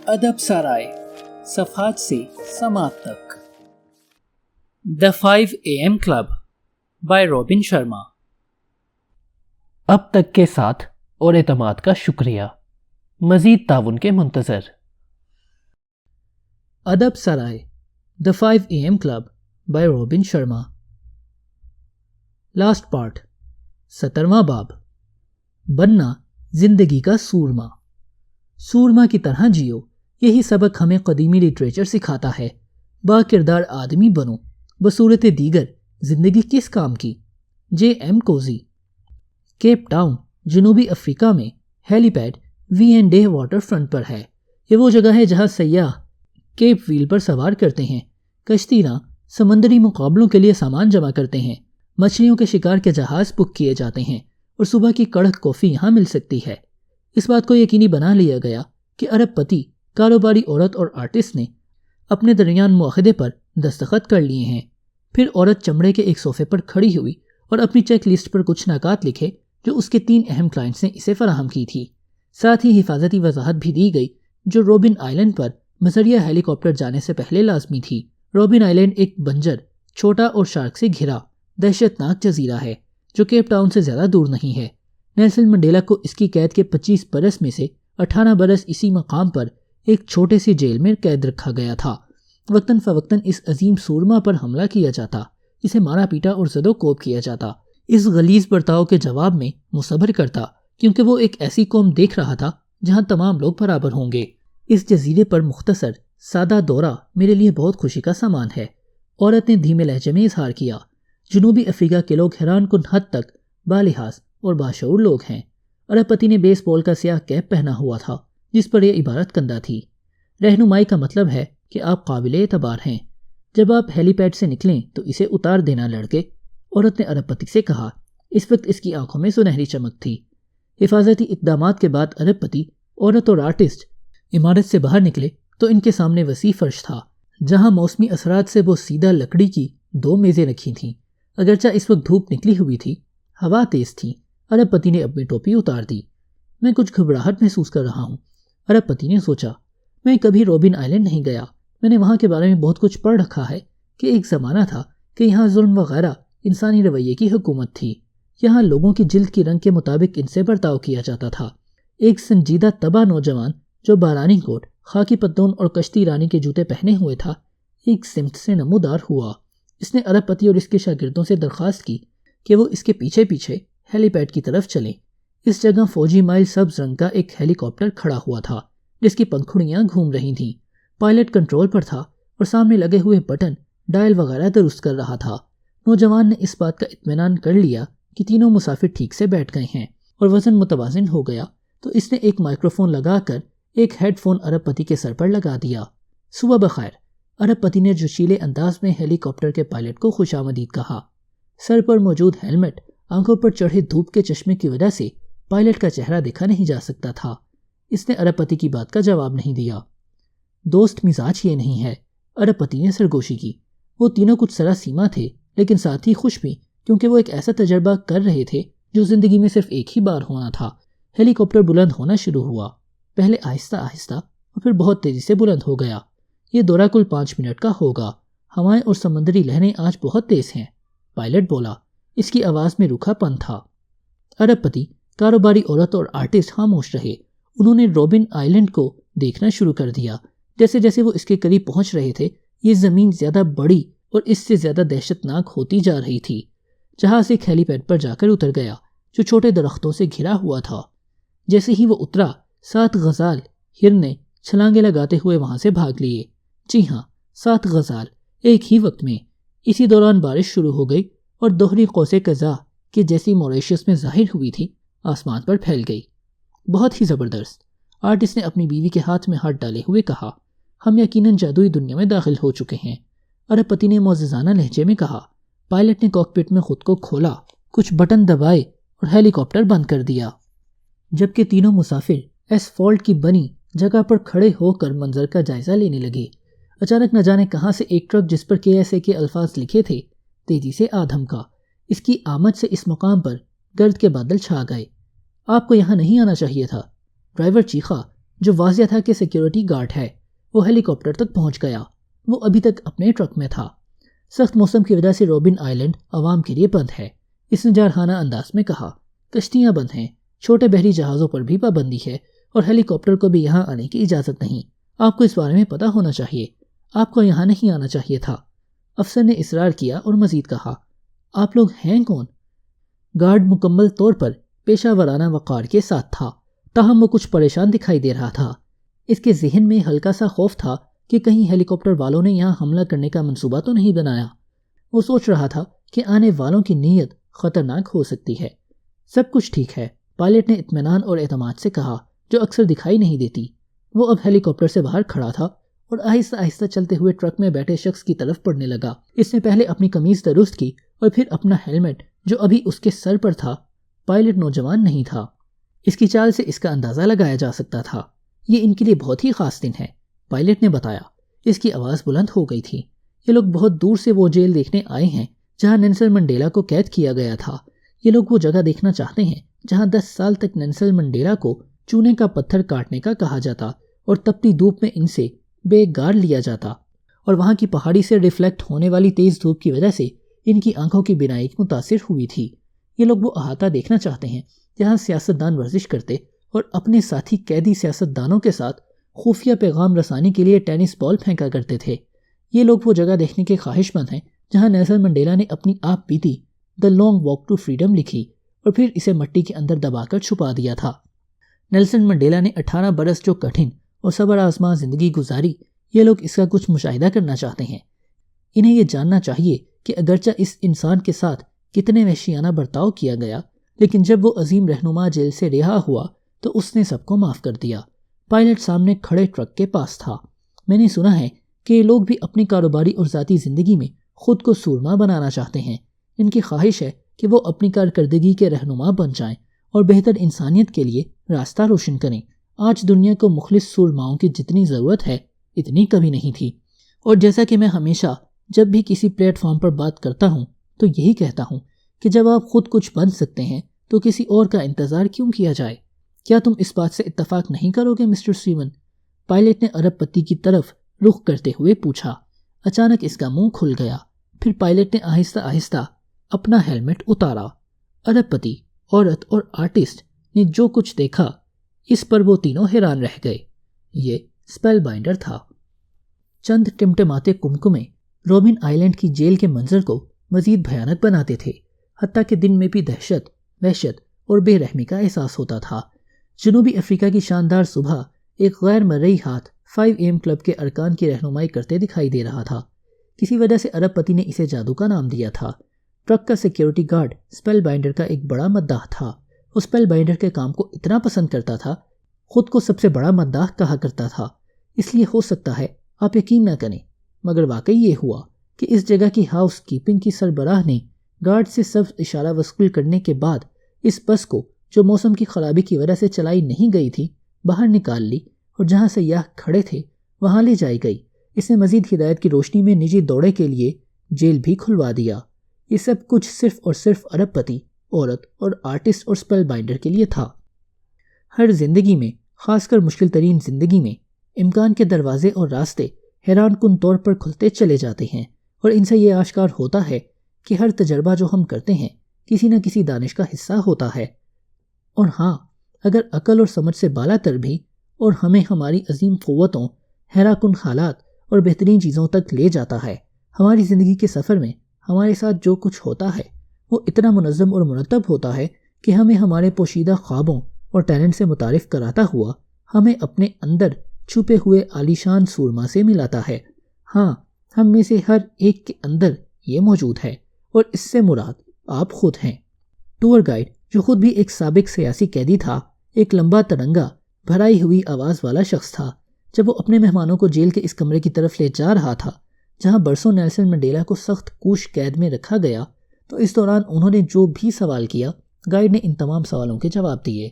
ادب سرائے صفحات سے سماعت تک. The 5 AM Club by Robin Sharma. اب تک کے ساتھ اور اعتماد کا شکریہ. مزید تعاون کے منتظر. ادب سرائے The 5 AM Club by Robin Sharma. Last part 17واں باب. بننا زندگی کا سورما. سورما کی طرح جیو، یہی سبق ہمیں قدیمی لٹریچر سکھاتا ہے. با کردار آدمی بنو، بصورت دیگر زندگی کس کام کی. J M Coetzee. Cape Town جنوبی افریقہ میں helipad V and A waterfront پر ہے. یہ وہ جگہ ہے جہاں سیاح کیپ ویل پر سوار کرتے ہیں، کشتی راں سمندری مقابلوں کے لیے سامان جمع کرتے ہیں، مچھلیوں کے شکار کے جہاز بک کیے جاتے ہیں اور صبح کی کڑک کافی یہاں مل سکتی ہے. اس بات کو یقینی بنا لیا گیا کہ ارب پتی، کاروباری عورت اور آرٹسٹ نے اپنے درمیان معاہدے پر دستخط کر لیے ہیں. پھر عورت چمڑے کے ایک صوفے پر کھڑی ہوئی اور اپنی چیک لسٹ پر کچھ نکات لکھے جو اس کے 3 اہم کلائنٹس نے اسے فراہم کی تھی. ساتھ ہی حفاظتی وضاحت بھی دی گئی جو روبن آئلینڈ پر بذریعہ ہیلی کاپٹر جانے سے پہلے لازمی تھی. روبن آئلینڈ ایک بنجر، چھوٹا اور شارک سے گھرا دہشت ناک جزیرہ ہے جو کیپ ٹاؤن سے زیادہ دور نہیں ہے. نیلسن منڈیلا کو اس کی قید کے 25 برس میں سے 18 برس اسی مقام پر ایک چھوٹے سی جیل میں قید رکھا گیا تھا. وقتاً فوقتاً اس عظیم سورما پر حملہ کیا جاتا، اسے مارا پیٹا اور زد و کوب کیا جاتا. اس غلیظ برتاؤ کے جواب میں مصبر کرتا کیونکہ وہ ایک ایسی قوم دیکھ رہا تھا جہاں تمام لوگ برابر ہوں گے. اس جزیرے پر مختصر سادہ دورہ میرے لیے بہت خوشی کا سامان ہے، عورت نے دھیمے لہجے میں اظہار کیا. جنوبی افریقہ کے لوگ حیران کن حد تک بالحاظ اور باشعور لوگ ہیں. ارب پتی نے بیس بال کا سیاہ کیپ پہنا ہوا تھا جس پر یہ عبارت کندہ تھی: رہنمائی کا مطلب ہے کہ آپ قابل اعتبار ہیں. جب آپ ہیلی پیڈ سے نکلیں تو اسے اتار دینا لڑکے، عورت نے ارب پتی سے کہا. اس وقت اس کی آنکھوں میں سنہری چمک تھی. حفاظتی اقدامات کے بعد ارب پتی، عورت اور آرٹسٹ عمارت سے باہر نکلے تو ان کے سامنے وسیع فرش تھا جہاں موسمی اثرات سے وہ سیدھا لکڑی کی 2 میزیں رکھی تھیں. اگرچہ اس وقت دھوپ نکلی ہوئی تھی، ہوا تیز تھی. ارب پتی نے اپنی ٹوپی اتار دی. میں کچھ گھبراہٹ محسوس کر رہا ہوں. ارب پتی نے سوچا، میں کبھی روبن آئلینڈ نہیں گیا. میں نے وہاں کے بارے میں بہت کچھ پڑھ رکھا ہے کہ ایک زمانہ تھا کہ یہاں ظلم وغیرہ انسانی رویے کی حکومت تھی. یہاں لوگوں کی جلد کی رنگ کے مطابق ان سے برتاؤ کیا جاتا تھا. ایک سنجیدہ تباہ نوجوان جو بارانی کوٹ، خاکی پتلون اور کشتی رانی کے جوتے پہنے ہوئے تھا، ایک سمت سے نمودار ہوا. اس نے ارب پتی اور اس کے شاگردوں سے درخواست کی کہ وہ اس کے پیچھے پیچھے ہیلی پیڈ کی طرف چلیں. اس جگہ فوجی مائل سبز رنگ کا ایک ہیلی کاپٹر کھڑا ہوا تھا جس کی پنکھڑیاں گھوم رہی تھیں. پائلٹ کنٹرول پر تھا اور سامنے لگے ہوئے بٹن ڈائل وغیرہ درست کر رہا تھا. نوجوان نے اس بات کا اطمینان کر لیا کہ تینوں مسافر ٹھیک سے بیٹھ گئے ہیں اور وزن متوازن ہو گیا تو اس نے ایک مائکروفون لگا کر ایک ہیڈ فون ارب پتی کے سر پر لگا دیا. صبح بخیر، ارب پتی نے جوشیلے انداز میں ہیلی کاپٹر کے پائلٹ کو خوش آمدید کہا. سر پر موجود ہیلمٹ، آنکھوں پر چڑھے دھوپ کے چشمے کی وجہ سے پائلٹ کا چہرہ دیکھا نہیں جا سکتا تھا. اس نے ارب پتی کی بات کا جواب نہیں دیا. دوست مزاج یہ نہیں ہے، ارب پتی نے سرگوشی کی. وہ تینوں کچھ سراسیما تھے لیکن ساتھ ہی خوش بھی کیونکہ وہ ایک ایسا تجربہ کر رہے تھے جو زندگی میں صرف ایک ہی بار ہونا تھا. ہیلی کاپٹر بلند ہونا شروع ہوا، پہلے آہستہ آہستہ اور پھر بہت تیزی سے بلند ہو گیا. یہ دورہ کل 5 منٹ کا ہوگا. ہوائیں اور سمندری لہریں آج بہت تیز ہیں، پائلٹ بولا. اس کی آواز میں روکھا پن تھا. ارب پتی، کاروباری عورت اور آرٹسٹ خاموش رہے. انہوں نے روبن آئلینڈ کو دیکھنا شروع کر دیا. جیسے جیسے وہ اس کے قریب پہنچ رہے تھے یہ زمین زیادہ بڑی اور اس سے زیادہ دہشت ناک ہوتی جا رہی تھی. جہاز ایک ہیلی پیڈ پر جا کر اتر گیا جو چھوٹے درختوں سے گھرا ہوا تھا. جیسے ہی وہ اترا 7 غزال ہرنے چھلانگے لگاتے ہوئے وہاں سے بھاگ لیے. جی ہاں، 7 غزال ایک ہی وقت میں. اسی دوران بارش شروع ہو گئی اور دوہری قوس قزح کہ جیسی موریشیس میں ظاہر ہوئی تھی آسمان پر پھیل گئی. بہت ہی زبردست، آرٹسٹ نے اپنی بیوی کے ہاتھ میں ہاتھ ڈالے ہوئے کہا. ہم یقیناً جادوئی دنیا میں داخل ہو چکے ہیں، ارب پتی نے معززانہ لہجے میں کہا. پائلٹ نے کاکپٹ میں خود کو کھولا، کچھ بٹن دبائے اور ہیلی کاپٹر بند کر دیا. جبکہ تینوں مسافر ایسفالٹ کی بنی جگہ پر کھڑے ہو کر منظر کا جائزہ لینے لگے. اچانک نہ جانے کہاں سے ایک ٹرک جس پر KSA کے الفاظ لکھے تھے تیزی سے آ دھمکا. اس کی آمد سے اس مقام پر گرد کے بادل چھا گئے. آپ کو یہاں نہیں آنا چاہیے تھا، ڈرائیور چیخا جو واضح تھا کہ سیکیورٹی گارڈ ہے، وہ ہیلی کاپٹر تک پہنچ گیا۔ وہ ابھی تک اپنے ٹرک میں تھا۔ سخت موسم کی وجہ سے روبن آئلینڈ عوام کے لیے بند ہے، اس نے جارحانہ انداز میں کہا۔ کشتیاں بند ہیں، چھوٹے بحری جہازوں پر بھی پابندی ہے اور ہیلی کاپٹر کو بھی یہاں آنے کی اجازت نہیں۔ آپ کو اس بارے میں پتہ ہونا چاہیے، آپ کو یہاں نہیں آنا چاہیے تھا۔ افسر نے اصرار کیا اور مزید کہا، آپ لوگ ہیں کون؟ گارڈ مکمل طور پر پیشہ ورانہ وقار کے ساتھ تھا، تاہم وہ کچھ پریشان دکھائی دے رہا تھا۔ اس کے ذہن میں ہلکا سا خوف تھا کہ کہیں ہیلی کاپٹر والوں نے یہاں حملہ کرنے کا منصوبہ تو نہیں بنایا۔ وہ سوچ رہا تھا کہ آنے والوں کی نیت خطرناک ہو سکتی ہے۔ سب کچھ ٹھیک ہے، پائلٹ نے اطمینان اور اعتماد سے کہا، جو اکثر دکھائی نہیں دیتی۔ وہ اب ہیلی کاپٹر سے باہر کھڑا تھا اور آہستہ آہستہ چلتے ہوئے ٹرک میں بیٹھے شخص کی طرف بڑھنے لگا۔ اس نے پہلے اپنی قمیض درست کی اور پھر اپنا ہیلمٹ جو ابھی اس کے سر پر تھا۔ پائلٹ نوجوان نہیں تھا، اس کی چال سے اس کا اندازہ لگایا جا سکتا تھا۔ یہ ان کے لیے بہت ہی خاص دن ہے، پائلٹ نے بتایا۔ اس کی آواز بلند ہو گئی تھی۔ یہ لوگ بہت دور سے وہ جیل دیکھنے آئے ہیں جہاں نیلسن منڈیلا کو قید کیا گیا تھا۔ یہ لوگ وہ جگہ دیکھنا چاہتے ہیں جہاں 10 سال تک نیلسن منڈیلا کو چونے کا پتھر کاٹنے کا کہا جاتا اور تپتی دھوپ میں ان سے بے گار لیا جاتا، اور وہاں کی پہاڑی سے ریفلیکٹ ہونے والی تیز دھوپ کی وجہ سے ان کی آنکھوں کی بینائی متاثر ہوئی تھی۔ یہ لوگ وہ احاطہ دیکھنا چاہتے ہیں جہاں سیاستدان ورزش کرتے اور اپنے ساتھی قیدی سیاستدانوں کے ساتھ خفیہ پیغام رسانی کے لیے ٹینس بال پھینکا کرتے تھے۔ یہ لوگ وہ جگہ دیکھنے کے خواہش مند ہیں جہاں نیلسن منڈیلا نے اپنی آپ بیتی the Long Walk to Freedom لکھی اور پھر اسے مٹی کے اندر دبا کر چھپا دیا تھا۔ نیلسن منڈیلا نے 18 برس جو کٹھن اور صبر آزما زندگی گزاری، یہ لوگ اس کا کچھ مشاہدہ کرنا چاہتے ہیں۔ انہیں یہ جاننا چاہیے کہ اگرچہ اس انسان کے ساتھ کتنے وحشیانہ برتاؤ کیا گیا، لیکن جب وہ عظیم رہنما جیل سے رہا ہوا تو اس نے سب کو معاف کر دیا۔ پائلٹ سامنے کھڑے ٹرک کے پاس تھا۔ میں نے سنا ہے کہ یہ لوگ بھی اپنی کاروباری اور ذاتی زندگی میں خود کو سورما بنانا چاہتے ہیں۔ ان کی خواہش ہے کہ وہ اپنی کارکردگی کے رہنما بن جائیں اور بہتر انسانیت کے لیے راستہ روشن کریں۔ آج دنیا کو مخلص سورماؤں کی جتنی ضرورت ہے اتنی کبھی نہیں تھی، اور جیسا کہ میں ہمیشہ جب بھی کسی پلیٹ فارم پر بات کرتا ہوں تو یہی کہتا ہوں کہ جب آپ خود کچھ بن سکتے ہیں تو کسی اور کا انتظار کیوں کیا جائے؟ کیا تم اس بات سے اتفاق نہیں کرو گے مسٹر سٹیون؟ پائلٹ نے ارب پتی کی طرف رخ کرتے ہوئے پوچھا۔ اچانک اس کا منہ کھل گیا، پھر پائلٹ نے آہستہ آہستہ اپنا ہیلمٹ اتارا۔ ارب پتی، عورت اور آرٹسٹ نے جو کچھ دیکھا اس پر وہ تینوں حیران رہ گئے۔ یہ اسپیل بائنڈر تھا۔ چند ٹمٹماتے کمکمے روبن آئلینڈ کی جیل کے منظر کو مزید بھیانک بناتے تھے، حتیٰ کہ دن میں بھی دہشت، وحشت اور بے رحمی کا احساس ہوتا تھا۔ جنوبی افریقہ کی شاندار صبح ایک غیر مرئی ہاتھ 5 AM کلب کے ارکان کی رہنمائی کرتے دکھائی دے رہا تھا۔ کسی وجہ سے ارب پتی نے اسے جادو کا نام دیا تھا۔ ٹرک کا سیکیورٹی گارڈ اسپیل بائنڈر کا ایک بڑا مداح تھا۔ وہ اسپیل بائنڈر کے کام کو اتنا پسند کرتا تھا، خود کو سب سے بڑا مداح کہا کرتا تھا۔ اس لیے ہو سکتا ہے آپ یقین نہ کریں، مگر واقعی یہ ہوا کہ اس جگہ کی ہاؤس کیپنگ کی سربراہ نے گارڈ سے سب اشارہ وصول کرنے کے بعد اس بس کو، جو موسم کی خرابی کی وجہ سے چلائی نہیں گئی تھی، باہر نکال لی اور جہاں سیاح کھڑے تھے وہاں لے جائی گئی۔ اس نے مزید ہدایت کی روشنی میں نجی دورے کے لیے جیل بھی کھلوا دیا۔ یہ سب کچھ صرف اور صرف ارب پتی، عورت اور آرٹسٹ اور اسپیل بائنڈر کے لیے تھا۔ ہر زندگی میں، خاص کر مشکل ترین زندگی میں، امکان کے دروازے اور راستے حیران کن طور پر کھلتے چلے جاتے ہیں، اور ان سے یہ آشکار ہوتا ہے کہ ہر تجربہ جو ہم کرتے ہیں کسی نہ کسی دانش کا حصہ ہوتا ہے۔ اور ہاں، اگر عقل اور سمجھ سے بالا تر بھی، اور ہمیں ہماری عظیم قوتوں، حیران کن حالات اور بہترین چیزوں تک لے جاتا ہے، ہماری زندگی کے سفر میں ہمارے ساتھ جو کچھ ہوتا ہے وہ اتنا منظم اور مرتب ہوتا ہے کہ ہمیں ہمارے پوشیدہ خوابوں اور ٹیلنٹ سے متعارف کراتا ہوا ہمیں اپنے اندر چھپے ہوئے عالیشان سورما سے ملاتا ہے۔ ہاں، ہم میں سے ہر ایک کے اندر یہ موجود ہے، اور اس سے مراد آپ خود ہیں۔ ٹور گائیڈ، جو خود بھی ایک سابق سیاسی قیدی تھا، ایک لمبا ترنگا بھرائی ہوئی آواز والا شخص تھا۔ جب وہ اپنے مہمانوں کو جیل کے اس کمرے کی طرف لے جا رہا تھا جہاں برسوں نیلسن منڈیلا کو سخت کوش قید میں رکھا گیا، تو اس دوران انہوں نے جو بھی سوال کیا، گائیڈ نے ان تمام سوالوں کے جواب دیے۔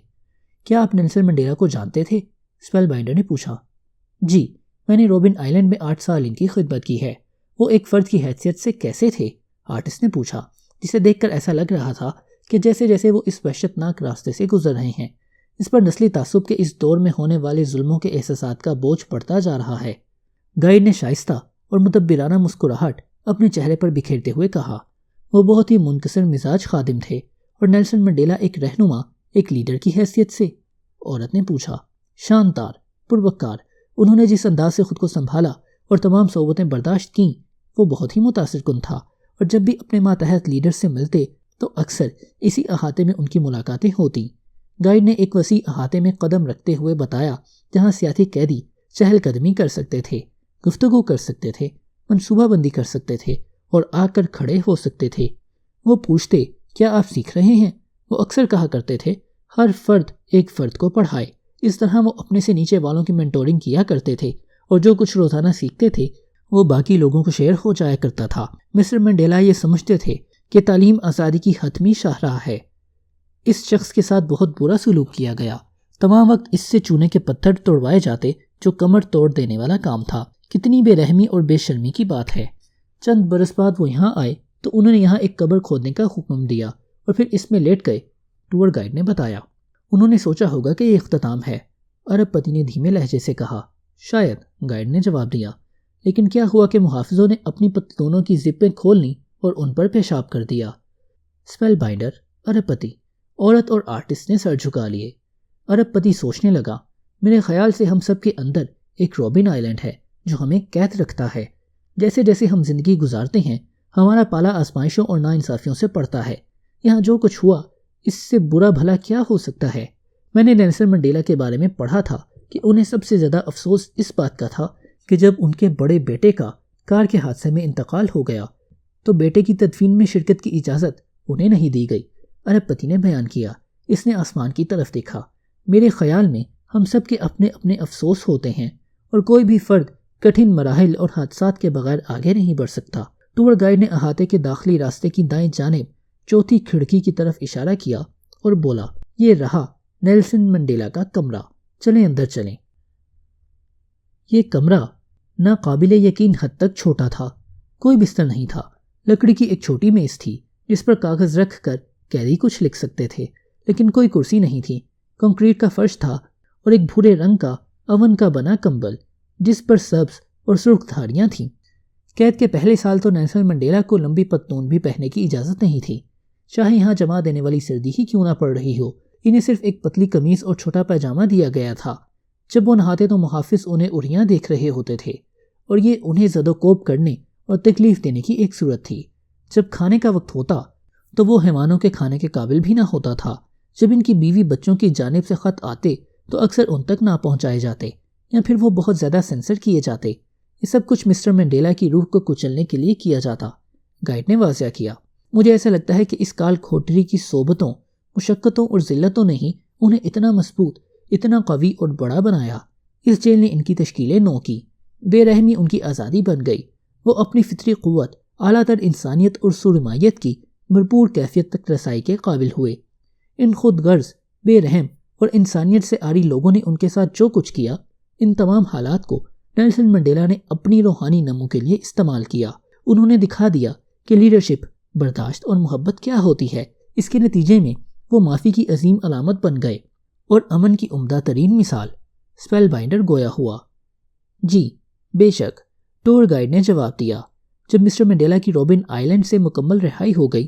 کیا آپ نیلسن منڈیلا کو جانتے تھے؟ اسپیل بائنڈر نے پوچھا۔ جی، میں نے روبن آئلینڈ میں 8 سال ان کی خدمت کی ہے۔ وہ ایک فرد کی حیثیت سے کیسے تھے؟ آرٹسٹ نے پوچھا، جسے دیکھ کر ایسا لگ رہا تھا کہ جیسے جیسے وہ اس وحشتناک راستے سے گزر رہے ہیں، اس پر نسلی تعصب کے اس دور میں ہونے والے ظلموں کے احساسات کا بوجھ پڑتا جا رہا ہے۔ گائیڈ نے شائستہ اور مدبرانہ مسکراہٹ اپنے چہرے پر بکھیرتے ہوئے کہا۔ وہ بہت ہی منکسر مزاج خادم تھے اور نیلسن منڈیلا ایک رہنما، ایک لیڈر کی حیثیت سے؟ عورت نے پوچھا۔ شاندار، پروکار، انہوں نے جس انداز سے خود کو سنبھالا اور تمام صحبتیں برداشت کیں وہ بہت ہی متاثر کن تھا، اور جب بھی اپنے ماتحت لیڈر سے ملتے تو اکثر اسی احاطے میں ان کی ملاقاتیں ہوتی۔ گائیڈ نے ایک وسیع احاطے میں قدم رکھتے ہوئے بتایا جہاں سیاسی قیدی چہل قدمی کر سکتے تھے، گفتگو کر سکتے تھے، منصوبہ بندی کر سکتے تھے اور آ کر کھڑے ہو سکتے تھے۔ وہ پوچھتے کیا آپ سیکھ رہے ہیں؟ وہ اکثر کہا کرتے تھے ہر فرد ایک فرد کو پڑھائے۔ اس طرح وہ اپنے سے نیچے والوں کی مینٹورنگ کیا کرتے تھے اور جو کچھ روزانہ سیکھتے تھے وہ باقی لوگوں کو شیئر ہو جایا کرتا تھا۔ مسٹر منڈیلا یہ سمجھتے تھے کہ تعلیم آزادی کی حتمی شاہراہ ہے۔ اس شخص کے ساتھ بہت برا سلوک کیا گیا، تمام وقت اس سے چونے کے پتھر توڑوائے جاتے جو کمر توڑ دینے والا کام تھا۔ کتنی بے رحمی اور بے شرمی کی بات ہے۔ چند برس بعد وہ یہاں آئے تو انہوں نے یہاں ایک قبر کھودنے کا حکم دیا اور پھر اس میں لیٹ گئے، ٹور گائیڈ نے بتایا۔ انہوں نے سوچا ہوگا کہ یہ اختتام ہے، عرب پتی نے دھیمے لہجے سے کہا۔ شاید، گائیڈ نے جواب دیا، لیکن کیا ہوا کہ محافظوں نے اپنی پتلونوں کی زپیں کھول لیں اور ان پر پیشاب کر دیا۔ اسپیل بائنڈر، عرب پتی، عورت اور آرٹسٹ نے سر جھکا لیے۔ عرب پتی سوچنے لگا، میرے خیال سے ہم سب کے اندر ایک روبن آئیلینڈ ہے جو ہمیں قید رکھتا ہے۔ جیسے جیسے ہم زندگی گزارتے ہیں ہمارا پالا آزمائشوں اور ناانصافیوں سے پڑتا ہے۔ یہاں جو کچھ ہوا اس سے برا بھلا کیا ہو سکتا ہے؟ میں نے نیلسن منڈیلا کے بارے میں پڑھا تھا کہ انہیں سب سے زیادہ افسوس اس بات کا تھا کہ جب ان کے بڑے بیٹے کا کار کے حادثے میں انتقال ہو گیا تو بیٹے کی تدفین میں شرکت کی اجازت انہیں نہیں دی گئی۔ عرب پتی نے بیان کیا۔ اس نے آسمان کی طرف دیکھا۔ میرے خیال میں ہم سب کے اپنے اپنے افسوس ہوتے ہیں اور کوئی بھی فرد کٹھن مراحل اور حادثات کے بغیر آگے نہیں بڑھ سکتا۔ ٹور گائیڈ نے احاطے کے داخلی راستے کی دائیں جانب چوتھی کھڑکی کی طرف اشارہ کیا اور بولا، یہ رہا نیلسن منڈیلا کا کمرہ، چلیں اندر چلیں۔ یہ کمرہ ناقابل یقین حد تک چھوٹا تھا۔ کوئی بستر نہیں تھا، لکڑی کی ایک چھوٹی میز تھی جس پر کاغذ رکھ کر قیدی کچھ لکھ سکتے تھے، لیکن کوئی کرسی نہیں تھی۔ کنکریٹ کا فرش تھا اور ایک بھورے رنگ کا اون کا بنا کمبل جس پر سبز اور سرخ دھاریاں تھیں۔ قید کے پہلے سال تو نیلسن منڈیلا کو لمبی پتلون بھی پہننے کی اجازت نہیں تھی، چاہے یہاں جما دینے والی سردی ہی کیوں نہ پڑ رہی ہو۔ انہیں صرف ایک پتلی قمیص اور چھوٹا پیجامہ دیا گیا تھا۔ جب وہ نہاتے تو محافظ انہیں اڑیاں دیکھ رہے ہوتے تھے اور یہ انہیں زد و کوب کرنے اور تکلیف دینے کی ایک صورت تھی۔ جب کھانے کا وقت ہوتا تو وہ حیوانوں کے کھانے کے قابل بھی نہ ہوتا تھا۔ جب ان کی بیوی بچوں کی جانب سے خط آتے تو اکثر ان تک نہ پہنچائے جاتے یا پھر وہ بہت زیادہ سینسر کیے جاتے۔ یہ سب کچھ مسٹر منڈیلا کی روح کو کچلنے کے لیے کیا جاتا، گائیڈ نے واضح کیا۔ مجھے ایسا لگتا ہے کہ اس کال کھوٹری کی صحبتوں، مشقتوں اور ذلتوں نے ہی انہیں اتنا مضبوط، اتنا قوی اور بڑا بنایا۔ اس جیل نے ان کی تشکیلیں نو کی، بے رحمی ان کی آزادی بن گئی۔ وہ اپنی فطری قوت، اعلیٰ تر انسانیت اور سرمایت کی بھرپور کیفیت تک رسائی کے قابل ہوئے۔ ان خود غرض، بے رحم اور انسانیت سے عاری لوگوں نے ان کے ساتھ جو کچھ کیا، ان تمام حالات کو نیلسن منڈیلا نے اپنی روحانی نمو کے لیے استعمال کیا۔ انہوں نے دکھا دیا کہ لیڈرشپ، برداشت اور محبت کیا ہوتی ہے۔ اس کے نتیجے میں وہ معافی کی عظیم علامت بن گئے اور امن کی عمدہ ترین مثال۔ اسپیل بائنڈر گویا ہوا۔ جی بے شک، ٹور گائیڈ نے جواب دیا۔ جب مسٹر منڈیلا کی روبن آئیلینڈ سے مکمل رہائی ہو گئی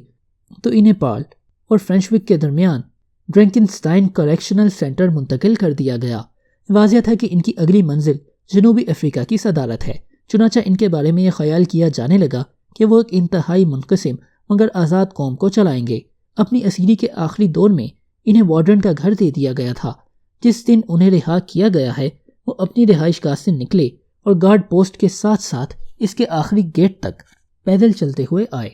تو انہیں پال اور فرینچوک کے درمیان ڈرینکنسٹائن کریکشنل سینٹر منتقل کر دیا گیا۔ واضح تھا کہ ان کی اگلی منزل جنوبی افریقہ کی صدارت ہے، چنانچہ ان کے بارے میں یہ خیال کیا جانے لگا کہ وہ ایک انتہائی منقسم مگر آزاد قوم کو چلائیں گے۔ اپنی اسیری کے آخری دور میں انہیں وارڈن کا گھر دے دیا گیا تھا۔ جس دن انہیں رہا کیا گیا ہے وہ اپنی رہائش گاہ سے نکلے اور گارڈ پوسٹ کے ساتھ ساتھ اس کے آخری گیٹ تک پیدل چلتے ہوئے آئے۔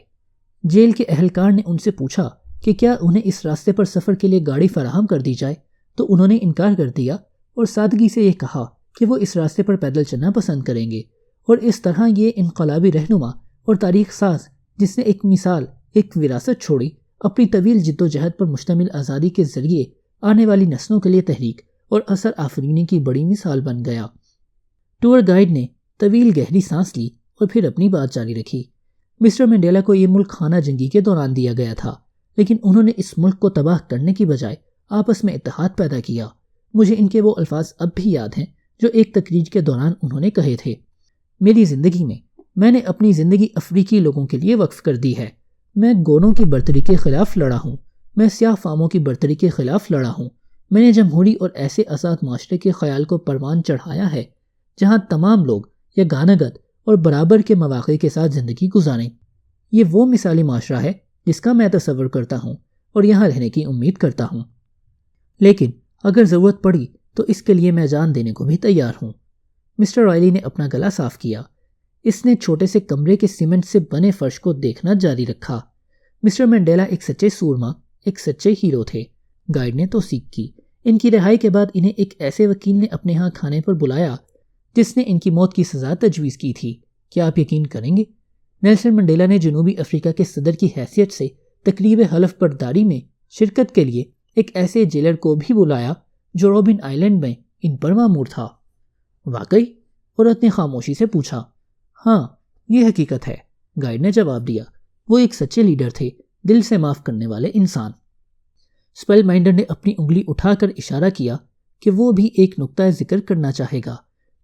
جیل کے اہلکار نے ان سے پوچھا کہ کیا انہیں اس راستے پر سفر کے لیے گاڑی فراہم کر دی جائے، تو انہوں نے انکار کر دیا اور سادگی سے یہ کہا کہ وہ اس راستے پر پیدل چلنا پسند کریں گے۔ اور اس طرح یہ انقلابی رہنما اور تاریخ ساز، جس نے ایک مثال، ایک وراثت چھوڑی، اپنی طویل جد و جہد پر مشتمل آزادی کے ذریعے آنے والی نسلوں کے لیے تحریک اور اثر آفرینی کی بڑی مثال بن گیا۔ ٹور گائیڈ نے طویل گہری سانس لی اور پھر اپنی بات جاری رکھی۔ مسٹر منڈیلا کو یہ ملک خانہ جنگی کے دوران دیا گیا تھا، لیکن انہوں نے اس ملک کو تباہ کرنے کی بجائے آپس میں اتحاد پیدا کیا۔ مجھے ان کے وہ الفاظ اب بھی یاد ہیں جو ایک تقریر کے دوران انہوں نے کہے تھے، میری زندگی میں نے اپنی زندگی افریقی لوگوں کے لیے وقف کر دی ہے۔ میں گوروں کی برتری کے خلاف لڑا ہوں، میں سیاہ فاموں کی برتری کے خلاف لڑا ہوں، میں نے جمہوری اور ایسے آزاد معاشرے کے خیال کو پروان چڑھایا ہے جہاں تمام لوگ یگانگت اور برابر کے مواقع کے ساتھ زندگی گزاریں۔ یہ وہ مثالی معاشرہ ہے جس کا میں تصور کرتا ہوں اور یہاں رہنے کی امید کرتا ہوں، لیکن اگر ضرورت پڑی تو اس کے لیے میں جان دینے کو بھی تیار ہوں۔ مسٹر رائلی نے اپنا گلا صاف کیا۔ اس نے چھوٹے سے کمرے کے سیمنٹ سے بنے فرش کو دیکھنا جاری رکھا۔ مسٹر منڈیلا ایک سچے سورما، ایک سچے ہیرو تھے، گائیڈ نے توثیق کی۔ ان کی رہائی کے بعد انہیں ایک ایسے وکیل نے اپنے ہاں کھانے پر بلایا جس نے ان کی موت کی سزا تجویز کی تھی۔ کیا آپ یقین کریں گے؟ نیلسن منڈیلا نے جنوبی افریقہ کے صدر کی حیثیت سے تقریب حلف برداری میں شرکت کے لیے ایک ایسے جیلر کو بھی بلایا جو روبن آئلینڈ میں ان پر مامور تھا۔ واقعی؟ عورت نے خاموشی سے پوچھا۔ ہاں، یہ حقیقت ہے، گائیڈ نے جواب دیا۔ وہ ایک سچے لیڈر تھے، دل سے معاف کرنے والے انسان۔ اسپیل بائنڈر نے اپنی انگلی اٹھا کر اشارہ کیا کہ وہ بھی ایک نقطہ ذکر کرنا چاہے گا۔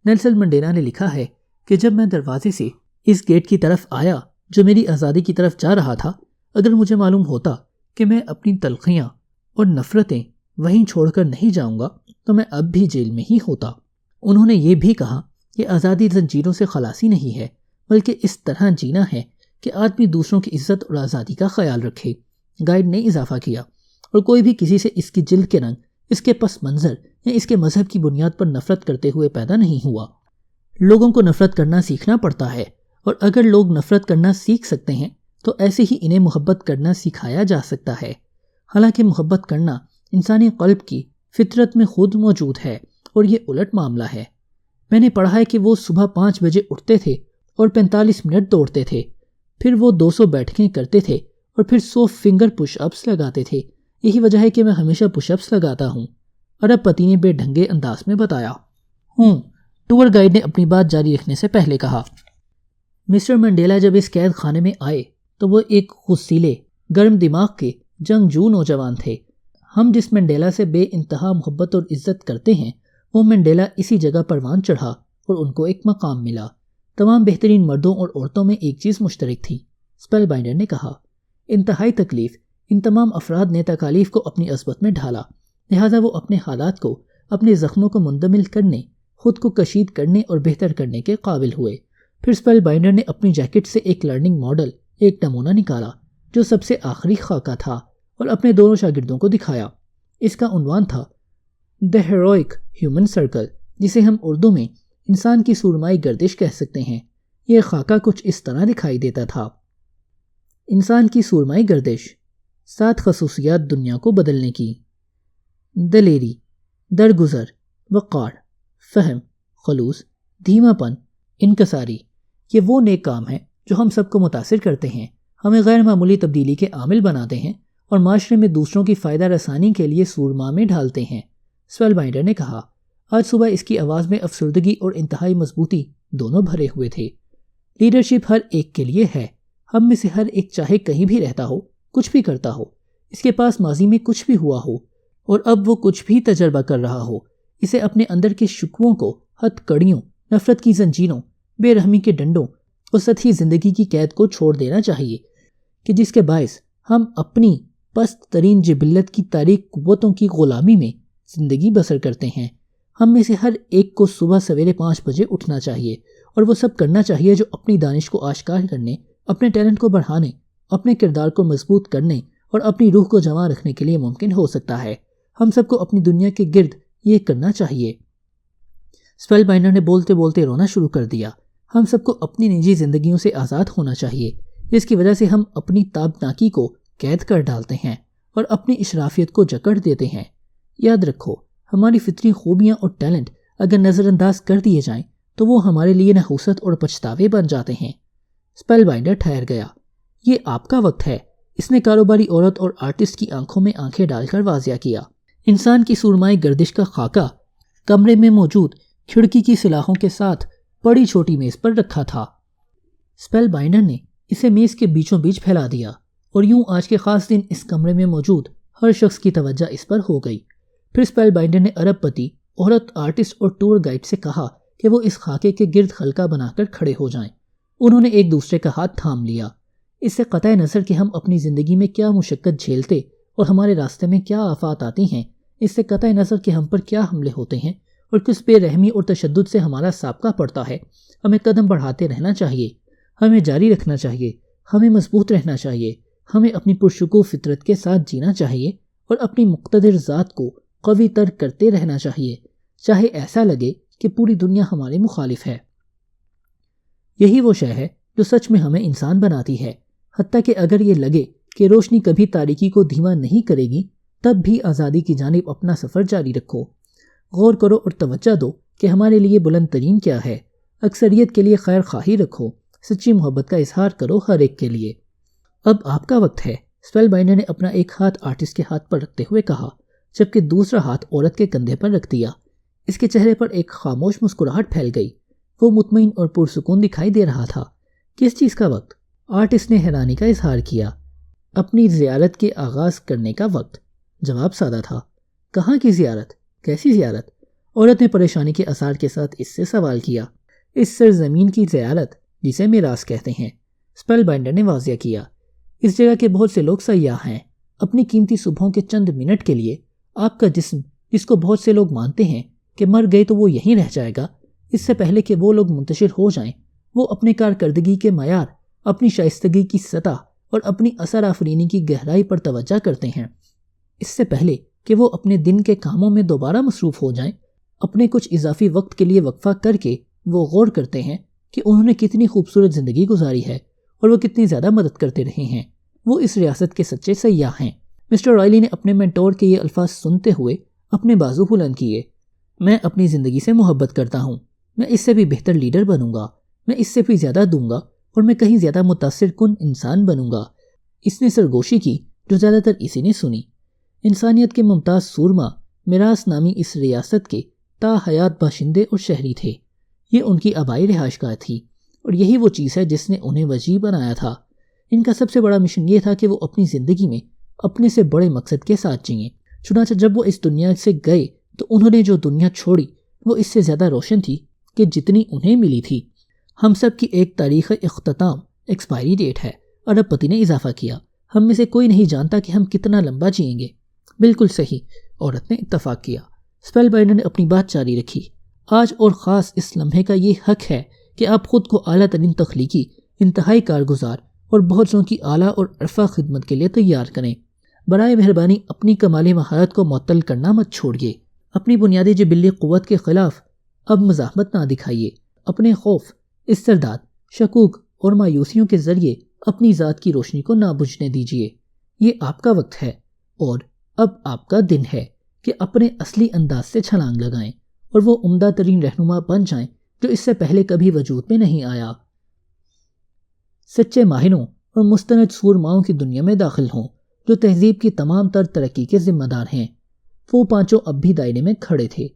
نیلسن منڈیلا نے لکھا ہے کہ جب میں دروازے سے اس گیٹ کی طرف آیا جو میری آزادی کی طرف جا رہا تھا، اگر مجھے معلوم ہوتا کہ میں اپنی تلخیاں اور نفرتیں وہیں چھوڑ کر نہیں جاؤں گا تو میں اب بھی جیل میں ہی ہوتا۔ انہوں نے یہ بھی کہا کہ آزادی زنجیروں سے خلاصی نہیں ہے، بلکہ اس طرح جینا ہے کہ آدمی دوسروں کی عزت اور آزادی کا خیال رکھے۔ گائیڈ نے اضافہ کیا، اور کوئی بھی کسی سے اس کی جلد کے رنگ، اس کے پس منظر یا اس کے مذہب کی بنیاد پر نفرت کرتے ہوئے پیدا نہیں ہوا۔ لوگوں کو نفرت کرنا سیکھنا پڑتا ہے، اور اگر لوگ نفرت کرنا سیکھ سکتے ہیں تو ایسے ہی انہیں محبت کرنا سکھایا جا سکتا ہے۔ حالانکہ محبت کرنا انسانی قلب کی فطرت میں خود موجود ہے، اور یہ الٹ معاملہ ہے۔ میں نے پڑھا ہے کہ وہ صبح 5 بجے اٹھتے تھے اور 45 منٹ دوڑتے تھے، پھر وہ 200 بیٹھکیں کرتے تھے اور پھر 100 فنگر پش اپس لگاتے تھے۔ یہی وجہ ہے کہ میں ہمیشہ پش اپس لگاتا ہوں، ارب پتی نے بے ڈھنگے انداز میں بتایا۔ ٹور گائیڈ نے اپنی بات جاری رکھنے سے پہلے کہا۔ مسٹر منڈیلا جب اس قید خانے میں آئے تو وہ ایک غصیلے، گرم دماغ کے جنگجو نوجوان تھے۔ ہم جس منڈیلا سے بے انتہا محبت اور عزت کرتے ہیں، وہ منڈیلا اسی جگہ پروان چڑھا اور ان کو ایک مقام ملا۔ تمام بہترین مردوں اور عورتوں میں ایک چیز مشترک تھی، اسپیل بائنڈر نے کہا۔ انتہائی تکلیف، ان تمام افراد نے تکالیف کو اپنی عصبت میں ڈھالا، لہٰذا وہ اپنے حالات کو، اپنے زخموں کو مندمل کرنے، خود کو کشید کرنے اور بہتر کرنے کے قابل ہوئے۔ پھر اسپیل بائنڈر نے اپنی جیکٹ سے ایک لرننگ ماڈل، ایک نمونہ نکالا جو سب سے آخری خاکہ تھا، اور اپنے دونوں شاگردوں کو دکھایا۔ اس کا عنوان تھا دی ہیروئک ہیومن سرکل، جسے ہم اردو میں انسان کی سورمائی گردش کہہ سکتے ہیں۔ یہ خاکہ کچھ اس طرح دکھائی دیتا تھا۔ انسان کی سورمائی گردش، 7 خصوصیات دنیا کو بدلنے کی: دلیری، درگزر، وقار، فہم، خلوص، دھیما پن، انکساری۔ یہ وہ نیک کام ہیں جو ہم سب کو متاثر کرتے ہیں، ہمیں غیر معمولی تبدیلی کے عامل بناتے ہیں اور معاشرے میں دوسروں کی فائدہ رسانی کے لیے سورما میں ڈھالتے ہیں۔ اسپیل بائنڈر نے کہا۔ آج صبح اس کی آواز میں افسردگی اور انتہائی مضبوطی دونوں بھرے ہوئے تھے۔ لیڈرشپ ہر ایک کے لیے ہے۔ ہم میں سے ہر ایک چاہے کہیں بھی رہتا ہو، کچھ بھی کرتا ہو، اس کے پاس ماضی میں کچھ بھی ہوا ہو اور اب وہ کچھ بھی تجربہ کر رہا ہو، اسے اپنے اندر کے شکووں کو، ہتھ کڑیوں، نفرت کی زنجیروں، بے رحمی کے ڈنڈوں اور سطحی زندگی کی قید کو چھوڑ دینا چاہیے، کہ جس کے باعث ہم اپنی پست ترین جبلت کی تاریک قوتوں کی غلامی میں زندگی بسر کرتے ہیں۔ ہم میں سے ہر ایک کو صبح سویرے 5 بجے اٹھنا چاہیے اور وہ سب کرنا چاہیے جو اپنی دانش کو آشکار کرنے، اپنے ٹیلنٹ کو بڑھانے، اپنے کردار کو مضبوط کرنے اور اپنی روح کو جمع رکھنے کے لیے ممکن ہو سکتا ہے۔ ہم سب کو اپنی دنیا کے گرد یہ کرنا چاہیے۔ اسپیل بائنڈر نے بولتے بولتے رونا شروع کر دیا۔ ہم سب کو اپنی نجی زندگیوں سے آزاد ہونا چاہیے، جس کی وجہ سے ہم اپنی تابناکی کو قید کر ڈالتے ہیں اور اپنی اشرافیت کو جکڑ دیتے ہیں۔ یاد رکھو، ہماری فطری خوبیاں اور ٹیلنٹ اگر نظر انداز کر دیے جائیں تو وہ ہمارے لیے نحوست اور پچھتاوے بن جاتے ہیں۔ اسپیل بائنڈر ٹھہر گیا۔ یہ آپ کا وقت ہے، اس نے کاروباری عورت اور آرٹسٹ کی آنکھوں میں آنکھیں ڈال کر واضح کیا۔ انسان کی سورمائی گردش کا خاکہ کمرے میں موجود کھڑکی کی سلاخوں کے ساتھ بڑی چھوٹی میز پر رکھا تھا۔ اسپیل بائنڈر نے اسے میز کے بیچوں بیچ پھیلا دیا، اور یوں آج کے خاص دن اس کمرے میں موجود ہر شخص کی توجہ اس پر ہو گئی۔ پھر اسپیل بائنڈر نے ارب پتی، عورت، آرٹسٹ اور ٹور گائیڈ سے کہا کہ وہ اس خاکے کے گرد حلقہ بنا کر کھڑے ہو جائیں۔ انہوں نے ایک دوسرے کا ہاتھ تھام لیا۔ اس سے قطع نظر کہ ہم اپنی زندگی میں کیا مشقت جھیلتے اور ہمارے راستے میں کیا آفات آتی ہیں، اس سے قطع نظر کہ ہم پر کیا حملے ہوتے ہیں اور کس بے رحمی اور تشدد سے ہمارا سابقہ پڑتا ہے، ہمیں قدم بڑھاتے رہنا چاہیے، ہمیں جاری رکھنا چاہیے، ہمیں مضبوط رہنا چاہیے، ہمیں اپنی پرشکوہ فطرت کے ساتھ جینا چاہیے اور اپنی مقتدر ذات کو قوی تر کرتے رہنا چاہیے، چاہے ایسا لگے کہ پوری دنیا ہمارے مخالف ہے۔ یہی وہ شے ہے جو سچ میں ہمیں انسان بناتی ہے، حتیٰ کہ اگر یہ لگے کہ روشنی کبھی تاریکی کو دھیما نہیں کرے گی، تب بھی آزادی کی جانب اپنا سفر جاری رکھو۔ غور کرو اور توجہ دو کہ ہمارے لیے بلند ترین کیا ہے، اکثریت کے لیے خیر خواہی رکھو، سچی محبت کا اظہار کرو ہر ایک کے لیے۔ اب آپ کا وقت ہے، اسپیل بائنڈر نے اپنا ایک ہاتھ آرٹسٹ کے ہاتھ پر رکھتے ہوئے کہا، جبکہ دوسرا ہاتھ عورت کے کندھے پر رکھ دیا۔ اس کے چہرے پر ایک خاموش مسکراہٹ پھیل گئی، وہ مطمئن اور پرسکون دکھائی دے رہا تھا۔ کس چیز کا وقت؟ آرٹسٹ نے حیرانی کا اظہار کیا۔ اپنی زیارت کے آغاز کرنے کا وقت۔ جواب سادہ تھا۔ کہاں کی زیارت؟ کیسی زیارت؟ عورت نے پریشانی کے اثار کے ساتھ اس سے سوال کیا۔ اس سرزمین کی زیارت جسے میراث کہتے ہیں، اسپیل بائنڈر نے واضح کیا۔ اس جگہ کے بہت سے لوگ سیاح ہیں۔ اپنی قیمتی صبحوں کے چند منٹ کے لیے آپ کا جسم، جس کو بہت سے لوگ مانتے ہیں کہ مر گئے تو وہ یہیں رہ جائے گا، اس سے پہلے کہ وہ لوگ منتشر ہو جائیں، وہ اپنے کارکردگی کے معیار، اپنی شائستگی کی سطح اور اپنی اثر آفرینی کی گہرائی پر توجہ کرتے ہیں۔ اس سے پہلے کہ وہ اپنے دن کے کاموں میں دوبارہ مصروف ہو جائیں، اپنے کچھ اضافی وقت کے لیے وقفہ کر کے وہ غور کرتے ہیں کہ انہوں نے کتنی خوبصورت زندگی گزاری ہے اور وہ کتنی زیادہ مدد کرتے رہے ہیں۔ وہ اس ریاست کے سچے سیاح ہیں۔ مسٹر رائلی نے اپنے مینٹور کے یہ الفاظ سنتے ہوئے اپنے بازو بلند کیے۔ میں اپنی زندگی سے محبت کرتا ہوں، میں اس سے بھی بہتر لیڈر بنوں گا، میں اس سے بھی زیادہ دوں گا اور میں کہیں زیادہ متاثر کن انسان بنوں گا۔ اس نے سرگوشی کی جو زیادہ تر اسی نے سنی۔ انسانیت کے ممتاز سورما میراث نامی اس ریاست کے تا حیات باشندے اور شہری تھے۔ یہ ان کی آبائی رہائش گاہ تھی اور یہی وہ چیز ہے جس نے انہیں وجیح بنایا تھا۔ ان کا سب سے بڑا مشن یہ تھا کہ وہ اپنی زندگی میں اپنے سے بڑے مقصد کے ساتھ جئیں۔ چنانچہ جب وہ اس دنیا سے گئے تو انہوں نے جو دنیا چھوڑی وہ اس سے زیادہ روشن تھی کہ جتنی انہیں ملی تھی۔ ہم سب کی ایک تاریخ اختتام ایکسپائری ڈیٹ ہے، ارب پتی نے اضافہ کیا۔ ہم میں سے کوئی نہیں جانتا کہ ہم کتنا لمبا جئیں گے۔ بالکل صحیح، عورت نے اتفاق کیا۔ اسپیل بائنڈر نے اپنی بات جاری رکھی۔ آج اور خاص اس لمحے کا یہ حق ہے کہ آپ خود کو اعلیٰ ترین تخلیقی، انتہائی کارگزار اور بہت سوں کی اعلیٰ اور عرفہ خدمت کے لیے تیار کریں۔ برائے مہربانی اپنی کمالی مہارت کو معطل کرنا مت چھوڑیے۔ اپنی بنیادی جبلی قوت کے خلاف اب مزاحمت نہ دکھائیے۔ اپنے خوف، استرداد، شکوک اور مایوسیوں کے ذریعے اپنی ذات کی روشنی کو نہ بجھنے دیجیے۔ یہ آپ کا وقت ہے اور اب آپ کا دن ہے کہ اپنے اصلی انداز سے چھلانگ لگائیں اور وہ عمدہ ترین رہنما بن جائیں جو اس سے پہلے کبھی وجود میں نہیں آیا۔ سچے ماہروں اور مستند سورماؤں کی دنیا میں داخل ہوں جو تہذیب کی تمام تر ترقی کے ذمہ دار ہیں۔ وہ پانچوں اب بھی دائرے میں کھڑے تھے۔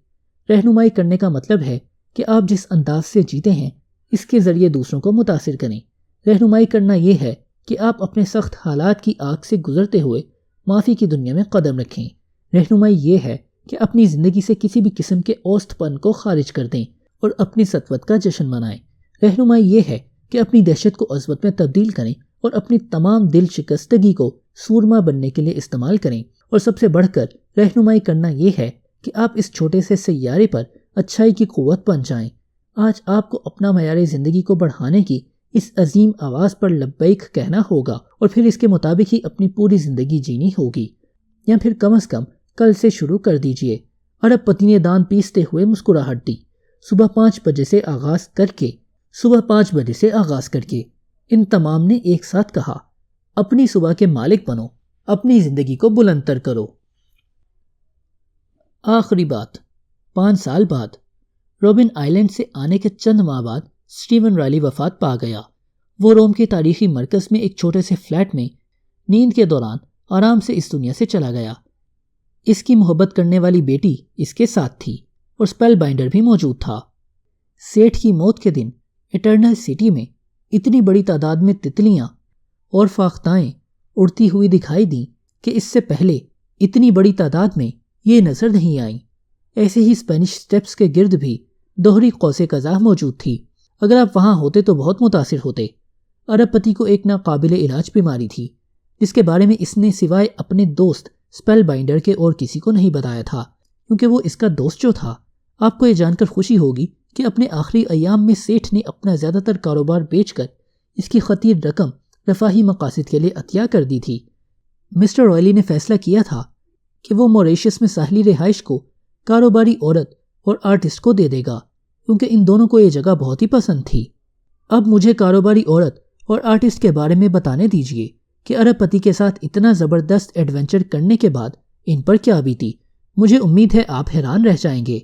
رہنمائی کرنے کا مطلب ہے کہ آپ جس انداز سے جیتے ہیں اس کے ذریعے دوسروں کو متاثر کریں۔ رہنمائی کرنا یہ ہے کہ آپ اپنے سخت حالات کی آگ سے گزرتے ہوئے معافی کی دنیا میں قدم رکھیں۔ رہنمائی یہ ہے کہ اپنی زندگی سے کسی بھی قسم کے اوسط پن کو خارج کر دیں اور اپنی سطوت کا جشن منائیں۔ رہنمائی یہ ہے کہ اپنی دہشت کو عظمت میں تبدیل کریں اور اپنی تمام دل شکستگی کو سورما بننے کے لیے استعمال کریں۔ اور سب سے بڑھ کر رہنمائی کرنا یہ ہے کہ آپ اس چھوٹے سے سیارے پر اچھائی کی قوت بن جائیں۔ آج آپ کو اپنا معیار زندگی کو بڑھانے کی اس عظیم آواز پر لبیک کہنا ہوگا اور پھر اس کے مطابق ہی اپنی پوری زندگی جینی ہوگی، یا پھر کم از کم کل سے شروع کر دیجئے۔ ارب پتی نے دان پیستے ہوئے مسکراہٹ دی۔ صبح 5 بجے سے آغاز کر کے ان تمام نے ایک ساتھ کہا، اپنی صبح کے مالک بنو، اپنی زندگی کو بلند تر کرو۔ آخری بات، 5 سال بعد روبن آئلینڈ سے آنے کے چند ماہ بعد اسٹیون رائلی وفات پا گیا۔ وہ روم کے تاریخی مرکز میں ایک چھوٹے سے فلیٹ میں نیند کے دوران آرام سے اس دنیا سے چلا گیا۔ اس کی محبت کرنے والی بیٹی اس کے ساتھ تھی اور اسپیل بائنڈر بھی موجود تھا۔ سیٹھ کی موت کے دن ایٹرنل سٹی میں اتنی بڑی تعداد میں تتلیاں اور فاختائیں اڑتی ہوئی دکھائی دیں کہ اس سے پہلے اتنی بڑی تعداد میں یہ نظر نہیں آئیں۔ ایسے ہی اسپینش اسٹیپس کے گرد بھی دوہری قوس قزح موجود تھی۔ اگر آپ وہاں ہوتے تو بہت متاثر ہوتے۔ ارب پتی کو ایک ناقابل علاج بیماری تھی جس کے بارے میں اس نے سوائے اپنے دوست اسپیل بائنڈر کے اور کسی کو نہیں بتایا تھا، کیونکہ وہ اس کا دوست جو تھا۔ آپ کو یہ جان کر خوشی ہوگی کہ اپنے آخری ایام میں سیٹھ نے اپنا زیادہ تر کاروبار بیچ کر اس کی خطیر رقم رفاہی مقاصد کے لیے عطیہ کر دی تھی۔ مسٹر رائلی نے فیصلہ کیا تھا کہ وہ موریشیس میں ساحلی رہائش کو کاروباری عورت اور آرٹسٹ کو دے دے گا، کیونکہ ان دونوں کو یہ جگہ بہت ہی پسند تھی۔ اب مجھے کاروباری عورت اور آرٹسٹ کے بارے میں بتانے دیجیے کہ ارب پتی کے ساتھ اتنا زبردست ایڈونچر کرنے کے بعد ان پر کیا بیتی۔ مجھے امید ہے آپ حیران رہ جائیں گے۔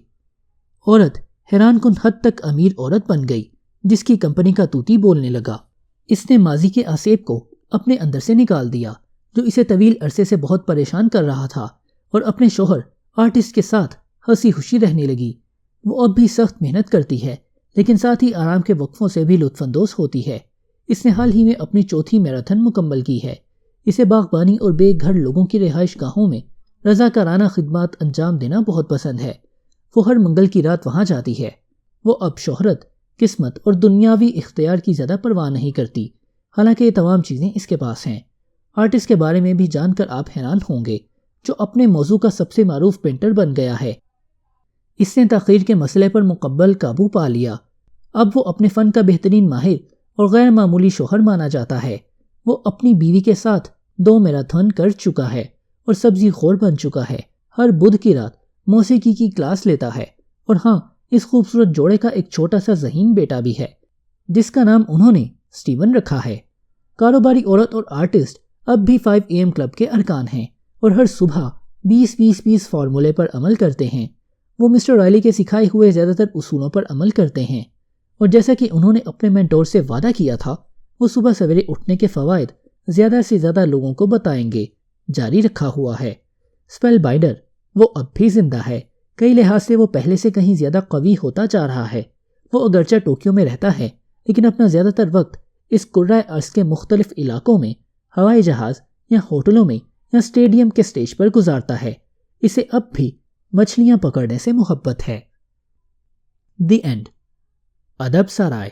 عورت حیران کن حد تک امیر عورت بن گئی، جس کی کمپنی کا طوطی بولنے لگا۔ اس نے ماضی کے آسیب کو اپنے اندر سے نکال دیا جو اسے طویل عرصے سے بہت پریشان کر رہا تھا، اور اپنے شوہر آرٹسٹ کے ساتھ ہنسی خوشی رہنے لگی۔ وہ اب بھی سخت محنت کرتی ہے، لیکن ساتھ ہی آرام کے وقفوں سے بھی لطف اندوز ہوتی ہے۔ اس نے حال ہی میں اپنی چوتھی میراتھن مکمل کی ہے۔ اسے باغبانی اور بے گھر لوگوں کی رہائش گاہوں میں رضاکارانہ خدمات انجام دینا بہت پسند ہے۔ وہ ہر منگل کی رات وہاں جاتی ہے۔ وہ اب شہرت، قسمت اور دنیاوی اختیار کی زیادہ پرواہ نہیں کرتی، حالانکہ یہ تمام چیزیں اس کے پاس ہیں۔ آرٹسٹ کے بارے میں بھی جان کر آپ حیران ہوں گے، جو اپنے موضوع کا سب سے معروف پینٹر بن گیا ہے۔ اس نے تاخیر کے مسئلے پر مکمل قابو پا لیا۔ اب وہ اپنے فن کا بہترین ماہر اور غیر معمولی شوہر مانا جاتا ہے۔ وہ اپنی بیوی کے ساتھ 2 میراتھن کر چکا ہے اور سبزی خور بن چکا ہے۔ ہر بدھ کی رات موسیقی کی کلاس لیتا ہے، اور ہاں، اس خوبصورت جوڑے کا ایک چھوٹا سا ذہین بیٹا بھی ہے جس کا نام انہوں نے سٹیون رکھا ہے۔ کاروباری عورت اور آرٹسٹ اب بھی 5 AM کلب کے ارکان ہیں اور ہر صبح 20-20-20 فارمولے پر عمل کرتے ہیں۔ وہ مسٹر رائلی کے سکھائے ہوئے زیادہ تر اصولوں پر عمل کرتے ہیں، اور جیسا کہ انہوں نے اپنے مینٹور سے وعدہ کیا تھا، وہ صبح سویرے اٹھنے کے فوائد زیادہ سے زیادہ لوگوں کو بتائیں گے۔ جاری رکھا ہوا ہے۔ اسپیل بائنڈر وہ اب بھی زندہ ہے۔ کئی لحاظ سے وہ پہلے سے کہیں زیادہ قوی ہوتا جا رہا ہے۔ وہ اگرچہ ٹوکیو میں رہتا ہے، لیکن اپنا زیادہ تر وقت اس کرۂ ارض کے مختلف علاقوں میں ہوائی جہاز یا ہوٹلوں میں یا اسٹیڈیم کے سٹیج پر گزارتا ہے۔ اسے اب بھی مچھلیاں پکڑنے سے محبت ہے۔ The end. ادب سرائے۔